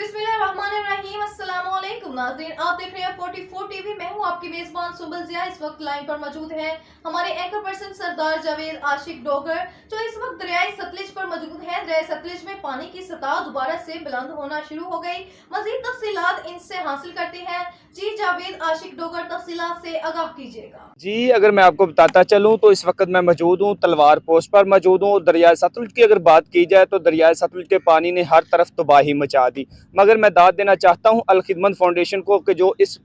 बिस्मिल्लाहिर्रहमानिर्रहीम। अस्सलाम वालेकुम नाज़रीन, आप देख रहे हैं 44 टीवी। मैं हूं आपकी मेजबान सुंबल जिया। इस वक्त लाइन पर मौजूद है हमारे एंकर पर्सन सरदार जावेद आशिक डोगर, जो इस वक्त दरियाए सतलुज पर मौजूद है। दरियाए सतलुज में पानी की सतह दोबारा से बुलंद होना शुरू हो गई। मजीद तफसीलात इनसे हासिल करते हैं। जी जावेद आशिक डोगर, तफसीलात से आगाह कीजिएगा। जी, अगर मैं आपको बताता चलूँ तो इस वक्त मैं मौजूद हूँ तलवार पोस्ट पर मौजूद हूँ। दरियाए सतलुज की अगर बात की जाए तो दरियाए सतलुज के पानी ने हर तरफ तबाही मचा दी, मगर मैं दाद देना चाहता हूँ अल खिदमत फाउंडेशन को कि जो इस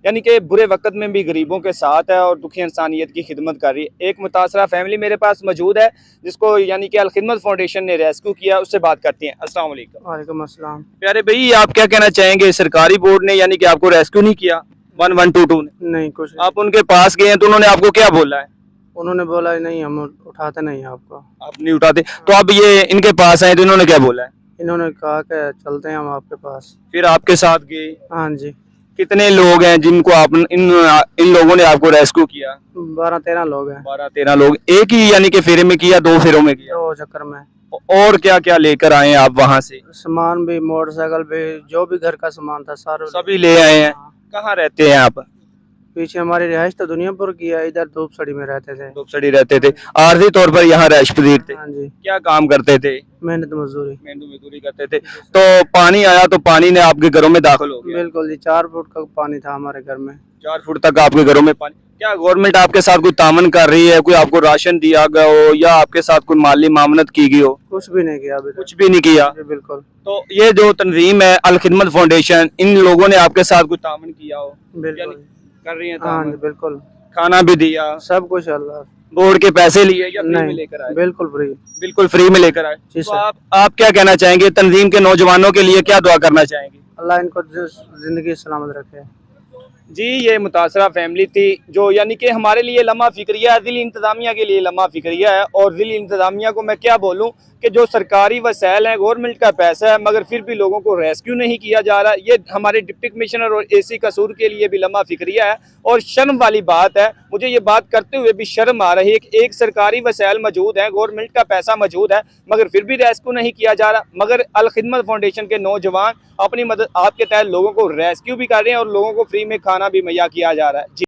यानी कि बुरे वक्त में भी गरीबों के साथ है और दुखी इंसानियत की खिदमत कर रही है। एक मुतासरा फैमिली मेरे पास मौजूद है जिसको यानी कि अल खिदमत फाउंडेशन ने रेस्क्यू किया, उससे बात करते हैं। अस्सलाम वालेकुम। वालेकुम अस्सलाम। प्यारे भाई, आप क्या कहना चाहेंगे? सरकारी बोर्ड ने यानी कि आपको रेस्क्यू नहीं किया, 1122 ने? नहीं कुछ आप उनके पास गए हैं तो उन्होंने आपको क्या बोला है? उन्होंने बोला नहीं, हम उठाते नहीं आपको। आप नहीं उठाते तो अब ये इनके पास आए तो इन्होंने क्या बोला है? इन्होंने कहा कि चलते हैं हम आपके पास। फिर आपके साथ गए? हाँ जी। कितने लोग हैं जिनको आप इन लोगों ने आपको रेस्क्यू किया? 12-13 लोग हैं। 12-13 लोग एक ही यानी कि फेरे में किया, 2 फेरों में किया? 2 चक्कर में। और क्या क्या लेकर आए हैं आप वहां से? सामान भी, मोटरसाइकिल भी, जो भी घर का सामान था सारा सभी ले आए हैं। कहाँ रहते हैं आप? पीछे हमारी रिहाइश तो दुनियापुर की है, इधर धूपसड़ी में रहते थे। धूपसड़ी रहते थे, आर्जी तौर पर यहाँ रैश पजीर थे। हाँ जी। क्या काम करते थे? मेहनत मजदूरी। मेहनत मजदूरी करते थे। तो पानी आया तो पानी ने आपके घरों में दाखिल हो गया? बिल्कुल जी, 4 फुट का पानी था हमारे घर में। 4 फुट तक आपके घरों में पानी। क्या गवर्नमेंट आपके साथ कोई तामन कर रही है? कोई आपको राशन दिया गया हो या आपके साथ कोई माली मामनत की गई हो? कुछ भी नहीं किया अभी तक। कुछ भी नहीं किया। जी, बिल्कुल। तो ये जो तंजीम है अल खिदमत फाउंडेशन, इन लोगों ने आपके साथ कोई तामन किया हो? बिल्कुल कर रही है हाँ तामन? जी, बिल्कुल। खाना भी दिया? सब कुछ अल्लाह। बोर्ड के पैसे लिए या फ्री में नहीं, लेकर आए? बिल्कुल फ्री। बिल्कुल फ्री में लेकर आए। जी तो सर। आप क्या कहना चाहेंगे? तंजीम के नौजवानों के लिए क्या दुआ करना चाहेंगे? अल्लाह इनको जिंदगी सलामत रखे। जी, ये मुतासरा फैमिली थी जो यानी कि हमारे लिए लम्हा फिक्रिया है, ज़िली इंतज़ामिया के लिए लम्हा फिक्रिया है। और ज़िली इंतज़ामिया को मैं क्या बोलूँ कि जो सरकारी वसैल हैं, गवर्नमेंट का पैसा है, मगर फिर भी लोगों को रेस्क्यू नहीं किया जा रहा। ये हमारे डिप्टी कमिश्नर और एसी कसूर के लिए भी लम्हा फिक्रिया है और शर्म वाली बात है। मुझे ये बात करते हुए भी शर्म आ रही है कि एक सरकारी वसैल मौजूद है, गवर्नमेंट का पैसा मौजूद है, मगर फिर भी रेस्क्यू नहीं किया जा रहा। मगर अल खिदमत फाउंडेशन के नौजवान अपनी मदद आपके तहत लोगों को रेस्क्यू भी कर रहे हैं और लोगों को फ्री में खाना भी मुहैया किया जा रहा है। जी।